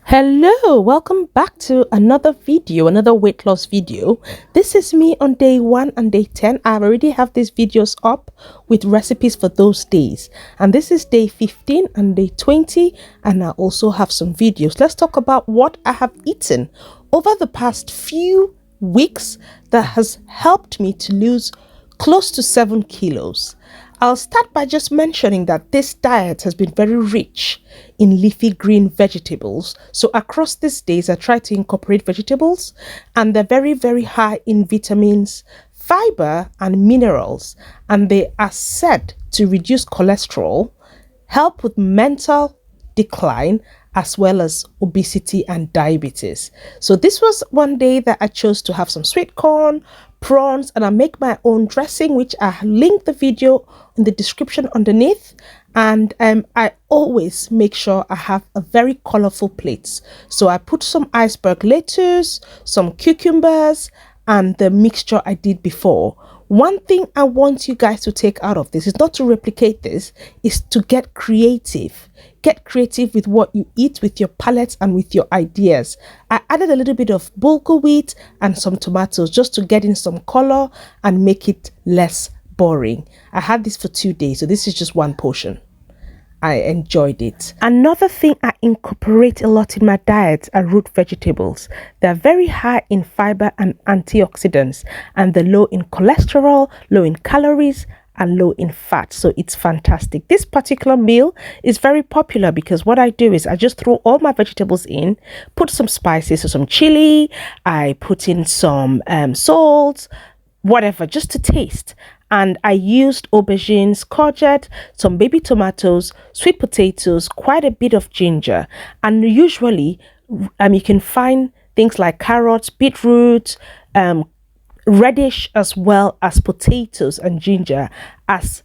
Hello, welcome back to another video, another weight loss video. This is me on day 1 and day 10. I already have these videos up with recipes for those days, and this is day 15 and day 20, and I also have some videos. Let's talk about what I have eaten over the past few weeks that has helped me to lose close to 7 kilos. I'll start by just mentioning that this diet has been very rich in leafy green vegetables. So across these days, I try to incorporate vegetables, and they're very, very high in vitamins, fiber, and minerals. And they are said to reduce cholesterol, help with mental decline, as well as obesity and diabetes. So this was one day that I chose to have some sweet corn, prawns, and I make my own dressing, which I link the video in the description underneath. And I always make sure I have a very colorful plate. So I put some iceberg lettuce, some cucumbers, and the mixture I did before. One thing I want you guys to take out of this is not to replicate this, is to get creative. Get creative with what you eat, with your palate and with your ideas. I added a little bit of bulgur wheat and some tomatoes just to get in some color and make it less boring. I had this for 2 days, so this is just one portion. I enjoyed it. Another thing I incorporate a lot in my diet are root vegetables. They're very high in fiber and antioxidants, and they're low in cholesterol, low in calories, and low in fat. So it's fantastic. This particular meal is very popular because what I do is I just throw all my vegetables in, put some spices, so some chili, I put in some salt, whatever, just to taste. And I used aubergines, courgette, some baby tomatoes, sweet potatoes, quite a bit of ginger. And usually you can find things like carrots, beetroot, radish, as well as potatoes and ginger as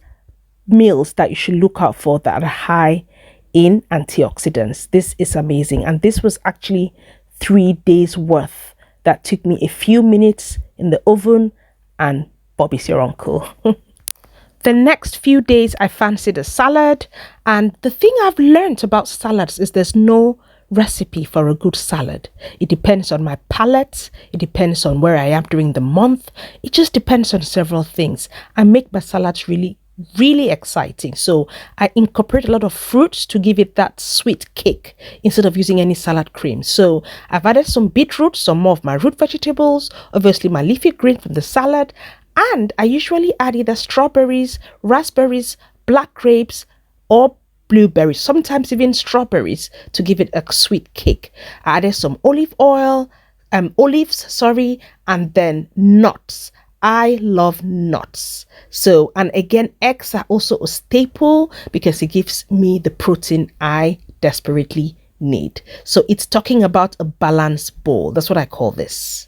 meals that you should look out for that are high in antioxidants. This is amazing, and this was actually 3 days worth that took me a few minutes in the oven, and Bobby's your uncle. The next few days I fancied a salad, and the thing I've learned about salads is there's no recipe for a good salad. It depends on my palate, it depends on where I am during the month, it just depends on several things. I make my salads really exciting, so I incorporate a lot of fruits to give it that sweet kick instead of using any salad cream. So I've added some beetroot, some more of my root vegetables, obviously my leafy green from the salad, and I usually add either strawberries, raspberries, black grapes, or blueberries, sometimes even strawberries, to give it a sweet kick. I added some olives, and then nuts. I love nuts. So, and again, eggs are also a staple because it gives me the protein I desperately need. So it's talking about a balanced bowl. That's what I call this.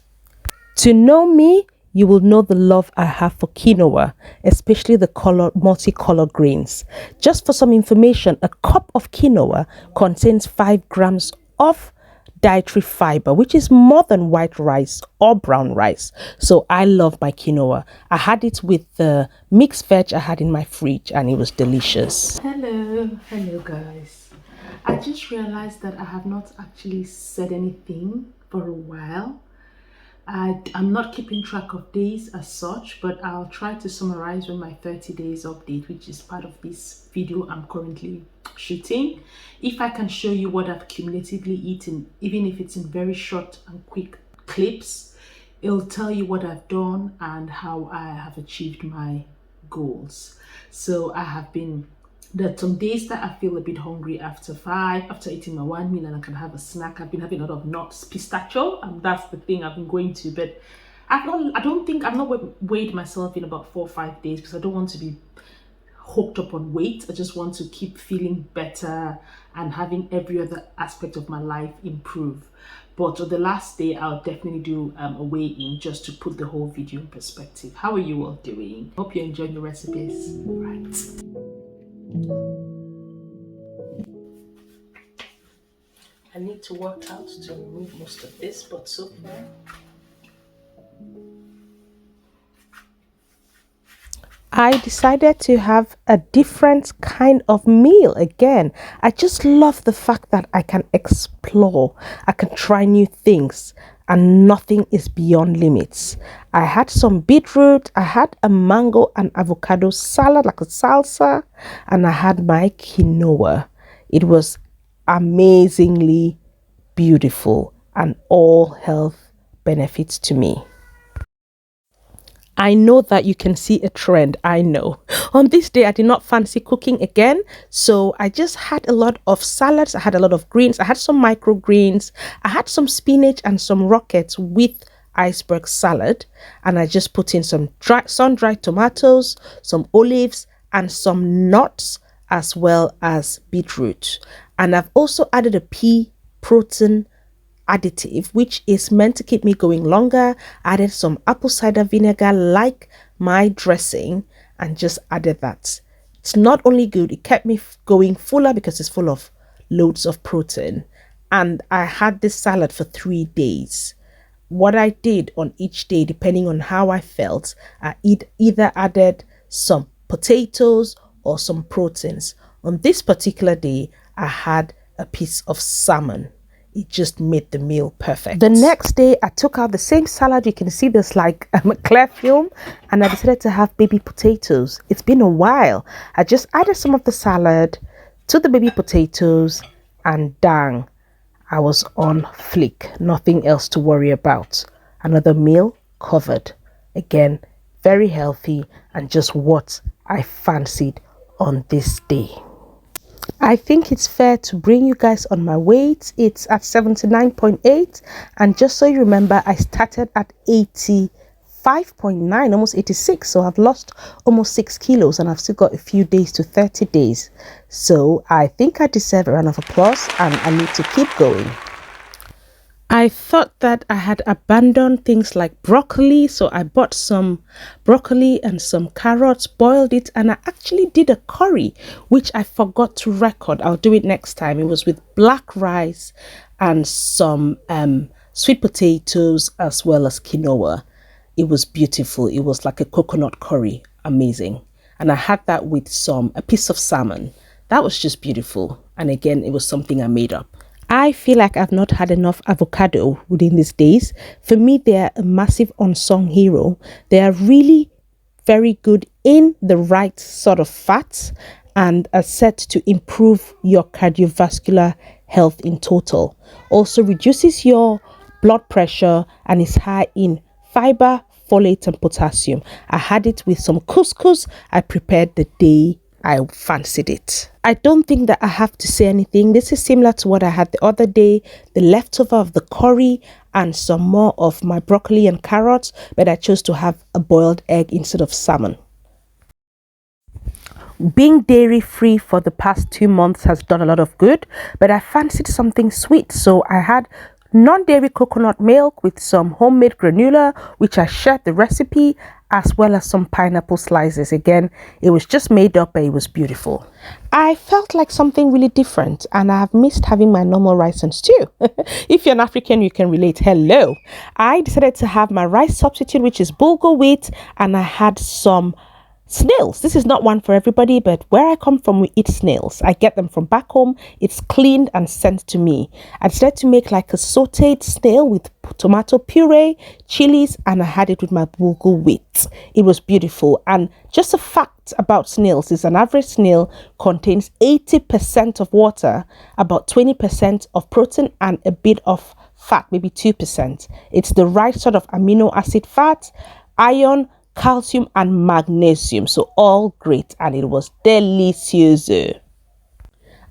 To know me, you will know the love I have for quinoa, especially the multicolored grains. Just for some information, a cup of quinoa contains 5 grams of dietary fiber, which is more than white rice or brown rice. So I love my quinoa. I had it with the mixed veg I had in my fridge, and it was delicious. Hello guys. I just realized that I have not actually said anything for a while. I'm not keeping track of days as such, but I'll try to summarize with my 30 days update, which is part of this video I'm currently shooting. If I can show you what I've cumulatively eaten, even if it's in very short and quick clips, it'll tell you what I've done and how I have achieved my goals. So I have been, there are some days that I feel a bit hungry after eating my one meal, and I can have a snack. I've been having a lot of nuts, pistachio, and that's the thing I've been going to. But I've not weighed myself in about 4 or 5 days because I don't want to be hooked up on weight. I just want to keep feeling better and having every other aspect of my life improve. But on the last day, I'll definitely do a weigh-in just to put the whole video in perspective. How are you all doing? Hope you're enjoying the recipes. Right. I need to work out to remove most of this, but so far I decided to have a different kind of meal again. I just love the fact that I can explore, I can try new things, and nothing is beyond limits. I had some beetroot, I had a mango and avocado salad, like a salsa, and I had my quinoa. It was amazingly beautiful and all health benefits to me. I know that you can see a trend. I know. On this day, I did not fancy cooking again. So I just had a lot of salads. I had a lot of greens. I had some microgreens. I had some spinach and some rockets with iceberg salad. And I just put in some sun-dried tomatoes, some olives, and some nuts, as well as beetroot. And I've also added a pea protein additive, which is meant to keep me going longer. Added some apple cider vinegar like my dressing and just added that. It's not only good, it kept me going fuller because it's full of loads of protein. And I had this salad for 3 days. What I did on each day, depending on how I felt, I either added some potatoes or some proteins. On this particular day, I had a piece of salmon. It just made the meal perfect. The next day, I took out the same salad. You can see there's like a clear film, and I decided to have baby potatoes. It's been a while. I just added some of the salad to the baby potatoes, and dang, I was on flick. Nothing else to worry about. Another meal covered. Again, very healthy and just what I fancied on this day. I think it's fair to bring you guys on my weight. It's at 79.8, and just so you remember, I started at 85.9, almost 86, so I've lost almost 6 kilos and I've still got a few days to 30 days. So I think I deserve a round of applause and I need to keep going. I thought that I had abandoned things like broccoli, so I bought some broccoli and some carrots, boiled it, and I actually did a curry, which I forgot to record. I'll do it next time. It was with black rice and some sweet potatoes as well as quinoa. It was beautiful. It was like a coconut curry. Amazing. And I had that with a piece of salmon. That was just beautiful. And again, it was something I made up. I feel like I've not had enough avocado within these days. For me, they're a massive unsung hero. They are really very good in the right sort of fats and are set to improve your cardiovascular health in total. Also reduces your blood pressure and is high in fiber, folate and potassium. I had it with some couscous I prepared the day I fancied it. I don't think that I have to say anything. This is similar to what I had the other day, the leftover of the curry and some more of my broccoli and carrots, but I chose to have a boiled egg instead of salmon. Being dairy free for the past 2 months has done a lot of good, but I fancied something sweet, so I had non-dairy coconut milk with some homemade granola, which I shared the recipe, as well as some pineapple slices. Again, it was just made up, but it was beautiful. I felt like something really different, and I have missed having my normal rice and stew. If you're an African, you can relate. Hello. I decided to have my rice substitute, which is bulgur wheat, and I had some snails. This is not one for everybody, but where I come from, we eat snails. I get them from back home. It's cleaned and sent to me. I decided to make like a sauteed snail with tomato puree, chilies, and I had it with my bulgur wheat. It was beautiful. And just a fact about snails is an average snail contains 80% of water, about 20% of protein, and a bit of fat, maybe 2%. It's the right sort of amino acid fat, iron, calcium and magnesium, so all great, and it was delicious.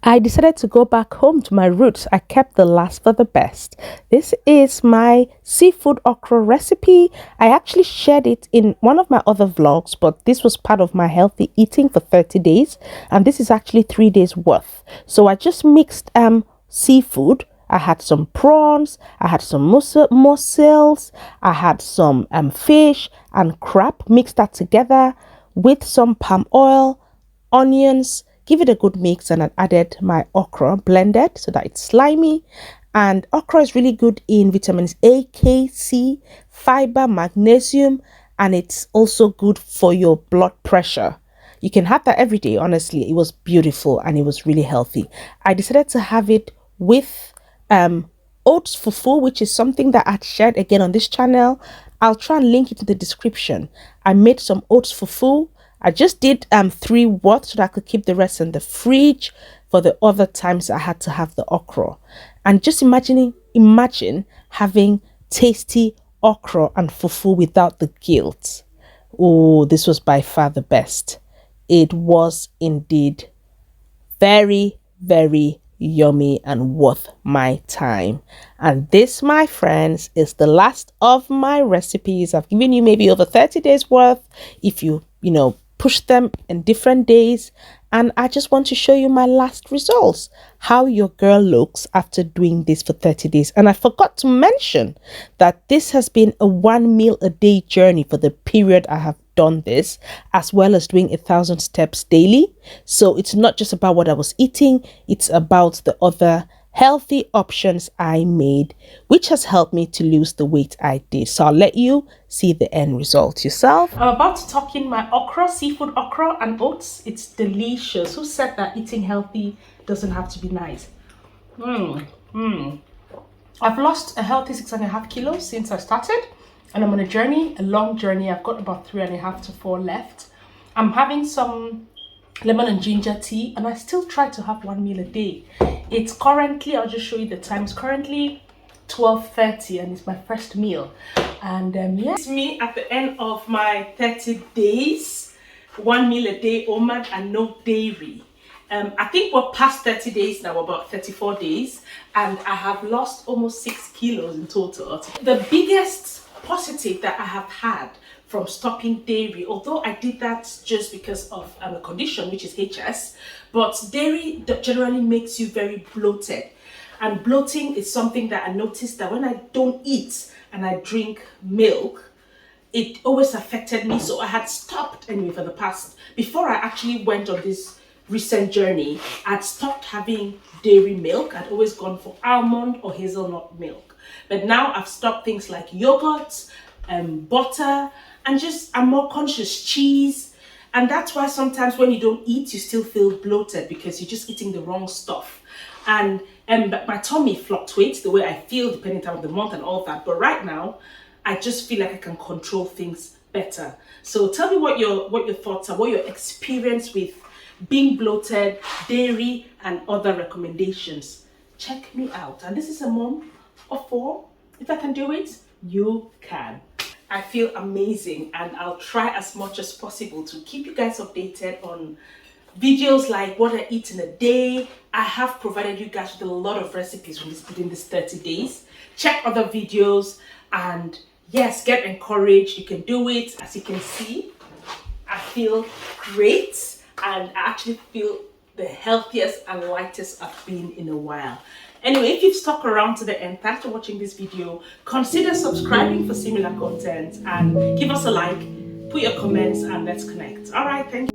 I decided to go back home to my roots. I kept the last for the best. This is my seafood okra recipe. I actually shared it in one of my other vlogs, but this was part of my healthy eating for 30 days, and this is actually 3 days worth. So I just mixed seafood. I had some prawns, I had some mussels, I had some fish and crab, mixed that together with some palm oil, onions, give it a good mix, and I added my okra blended so that it's slimy. And okra is really good in vitamins A, K, C, fiber, magnesium, and it's also good for your blood pressure. You can have that every day. Honestly, it was beautiful and it was really healthy. I decided to have it with oats fufu, which is something that I'd shared again on this channel. I'll try and link it in the description. I made some oats fufu. I just did 3 worth so that I could keep the rest in the fridge for the other times I had to have the okra. And just imagine having tasty okra and fufu without the guilt. Oh, this was by far the best. It was indeed very, very yummy and worth my time. And this, my friends, is the last of my recipes. I've given you maybe over 30 days worth if you push them in different days. And I just want to show you my last results, how your girl looks after doing this for 30 days. And I forgot to mention that this has been a 1 meal a day journey for the period I have done this, as well as doing 1,000 steps daily. So it's not just about what I was eating, it's about the other healthy options I made, which has helped me to lose the weight I did. So I'll let you see the end result yourself. I'm about to tuck in my okra, seafood okra and oats. It's delicious. Who said that eating healthy doesn't have to be nice? I've lost a healthy 6.5 kilos since I started, and I'm on a journey, a long journey. I've got about 3.5 to 4 left. I'm having some lemon and ginger tea, and I still try to have 1 meal a day. It's currently, I'll just show you the times, currently 12:30, and it's my first meal. And yeah, it's me at the end of my 30 days, 1 meal a day, OMAD and no dairy. I think we're past 30 days now, about 34 days, and I have lost almost 6 kilos in total. The biggest positive that I have had from stopping dairy, although I did that just because of a condition which is HS, but dairy generally makes you very bloated, and bloating is something that I noticed that when I don't eat and I drink milk, it always affected me. So I had stopped anyway for the past, before I actually went on this recent journey, I'd stopped having dairy milk. I'd always gone for almond or hazelnut milk, but now I've stopped things like yogurt, butter, and I'm more conscious, cheese. And that's why sometimes when you don't eat, you still feel bloated because you're just eating the wrong stuff. And my tummy fluctuates the way I feel depending on the month and all that. But right now, I just feel like I can control things better. So tell me what your thoughts are, what your experience with being bloated, dairy, and other recommendations. Check me out. And this is a mom of 4. If I can do it, you can. I feel amazing, and I'll try as much as possible to keep you guys updated on videos like what I eat in a day. I have provided you guys with a lot of recipes within this 30 days. Check other videos, and yes, get encouraged. You can do it. As you can see, I feel great, and I actually feel the healthiest and lightest I've been in a while. Anyway, if you've stuck around to the end, thanks for watching this video. Consider subscribing for similar content, and give us a like, put your comments, and let's connect. All right, thank you.